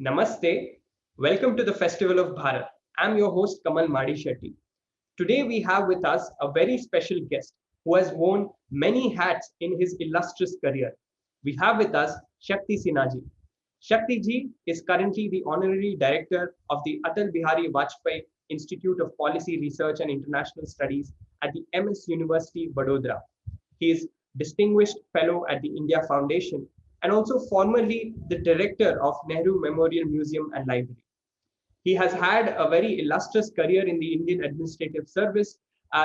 Namaste. Welcome to the Festival of Bharat. I'm your host Kamal Madi Shetty. Today we have with us a very special guest who has worn many hats in his illustrious career. We have with us Shakti Sinha ji. Shakti ji is currently the honorary director of the Atal Bihari Vajpayee Institute of Policy Research and International Studies at the MS University, Vadodara. He is distinguished fellow at the India Foundation and also formerly the director of Nehru Memorial Museum and Library. He has had a very illustrious career in the Indian Administrative Service,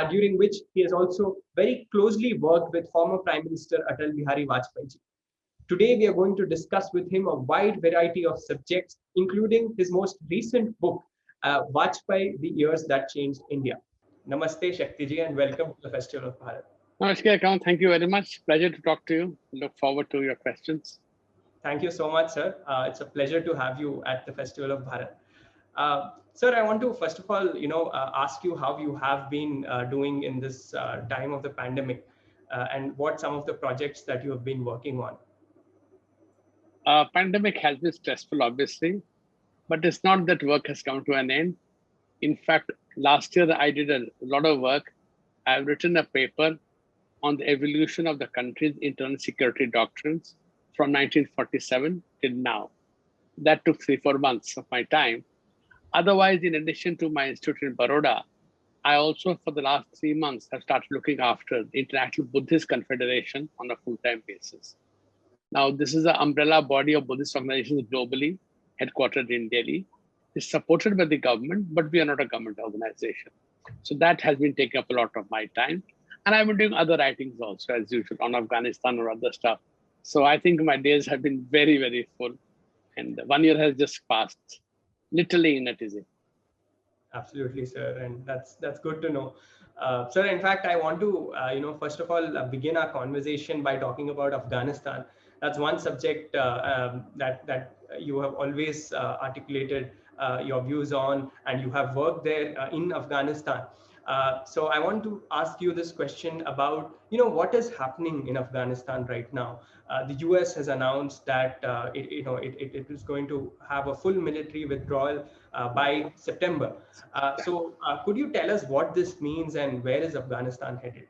during which he has also very closely worked with former Prime Minister Atal Bihari Vajpayee. Today, we are going to discuss with him a wide variety of subjects, including his most recent book, Vajpayee, The Years That Changed India. Namaste, Shakti ji, and welcome to the Festival of Bharat. Namaskar, Kamal. Thank you very much. Pleasure to talk to you. Look forward to your questions. Thank you so much, sir. It's a pleasure to have you at the Festival of Bharat. Sir, I want to first of all, ask you how you have been doing in this time of the pandemic, and what some of the projects that you have been working on. Pandemic has been stressful, obviously, but it's not that work has come to an end. In fact, last year I did a lot of work. I've written a paper on the evolution of the country's internal security doctrines from 1947 till now. That took 3-4 months of my time. Otherwise, in addition to my institute in Baroda, I also, for the last 3 months, have started looking after the International Buddhist Confederation on a full-time basis. Now, this is an umbrella body of Buddhist organizations globally, headquartered in Delhi. It's supported by the government, but we are not a government organization. So that has been taking up a lot of my time. And I've been doing other writings also, as usual, on Afghanistan or other stuff. So I think my days have been very, very full. And 1 year has just passed, literally in a tizzy. Absolutely, sir, and that's good to know. Sir, in fact, I want to, first of all, begin our conversation by talking about Afghanistan. That's one subject that you have always articulated your views on, and you have worked there in Afghanistan. So I want to ask you this question about, what is happening in Afghanistan right now. The US has announced that it is going to have a full military withdrawal by September. Could you tell us what this means and where is Afghanistan headed?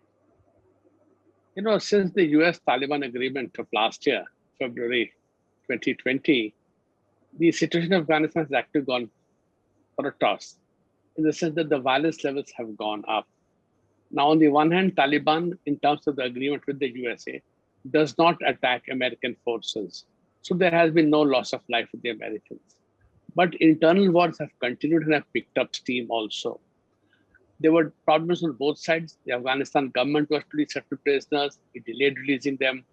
Since the US-Taliban agreement of last year, February 2020, the situation of Afghanistan has actually gone for a toss, in the sense that the violence levels have gone up. Now, on the one hand, Taliban, in terms of the agreement with the USA, does not attack American forces. So there has been no loss of life with the Americans. But internal wars have continued and have picked up steam also. There were problems on both sides. The Afghanistan government was to release certain prisoners. It delayed releasing them.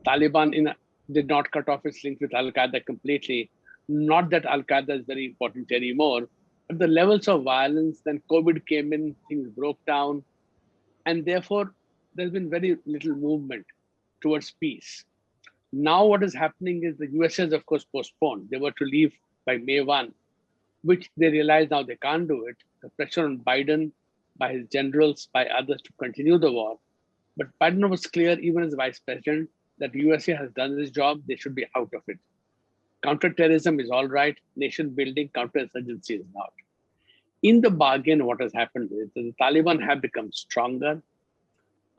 Taliban did not cut off its link with Al-Qaeda completely. Not that Al-Qaeda is very important anymore, but the levels of violence, then COVID came in, things broke down, and therefore there's been very little movement towards peace. Now what is happening is the USA has, of course, postponed. They were to leave by May 1, which they realize now they can't do it. The pressure on Biden, by his generals, by others to continue the war. But Biden was clear, even as vice president, that USA has done this job, they should be out of it. Counterterrorism is all right, nation building, counterinsurgency is not. In the bargain, what has happened is that the Taliban have become stronger.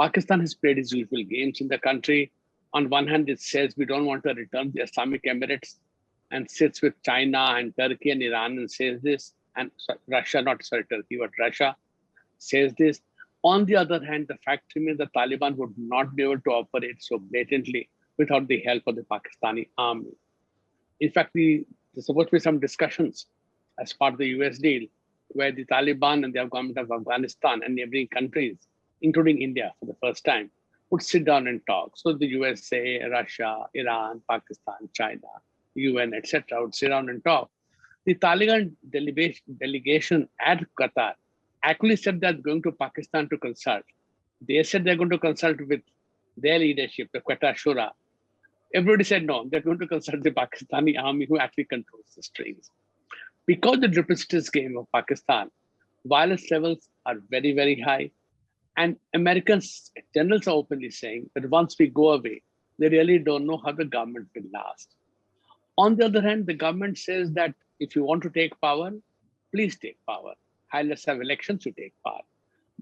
Pakistan has played its usual games in the country. On one hand, it says we don't want to return the Islamic Emirates, and sits with China and Turkey and Iran and says this, and Russia, Turkey, but Russia says this. On the other hand, the fact remains the Taliban would not be able to operate so blatantly without the help of the Pakistani army. In fact, there's supposed to be some discussions as part of the US deal, where the Taliban and the government of Afghanistan and neighboring countries, including India for the first time, would sit down and talk. So the USA, Russia, Iran, Pakistan, China, UN, etc., would sit down and talk. The Taliban delegation at Qatar actually said they're going to Pakistan to consult. They said they're going to consult with their leadership, the Quetta Shura. Everybody said no, they're going to consult the Pakistani army who actually controls the strings. Because the duplicitous game of Pakistan, violence levels are very, very high. And Americans, generals are openly saying that once we go away, they really don't know how the government will last. On the other hand, the government says that if you want to take power, please take power. Let's have elections to take power.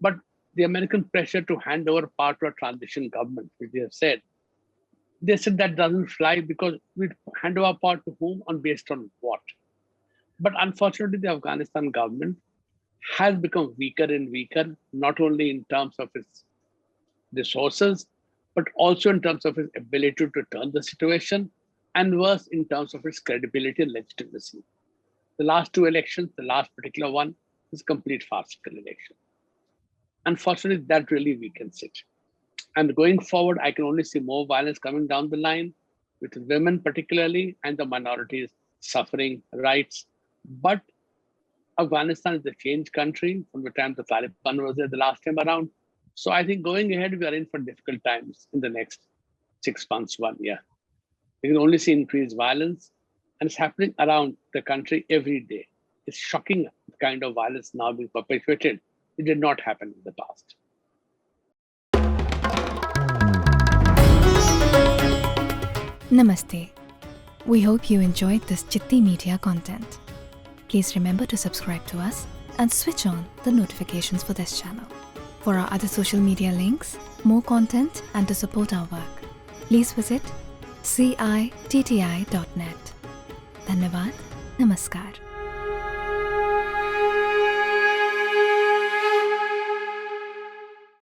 But the American pressure to hand over power to a transition government, which they said that doesn't fly because we hand over power to whom and based on what. But unfortunately, the Afghanistan government has become weaker and weaker, not only in terms of its resources, but also in terms of its ability to turn the situation, and worse, in terms of its credibility and legitimacy. The last two elections, the last particular one, is a complete farcical election. Unfortunately, that really weakens it. And going forward, I can only see more violence coming down the line, with women particularly, and the minorities suffering rights. But Afghanistan is a changed country from the time the Taliban was there the last time around. So I think going ahead, we are in for difficult times in the next 6 months, 1 year. We can only see increased violence, and it's happening around the country every day. It's shocking the kind of violence now being perpetuated. It did not happen in the past. Namaste. We hope you enjoyed this Chitti Media content. Please remember to subscribe to us and switch on the notifications for this channel. For our other social media links, more content, and to support our work, please visit citti.net. Dhanyavad. Namaskar.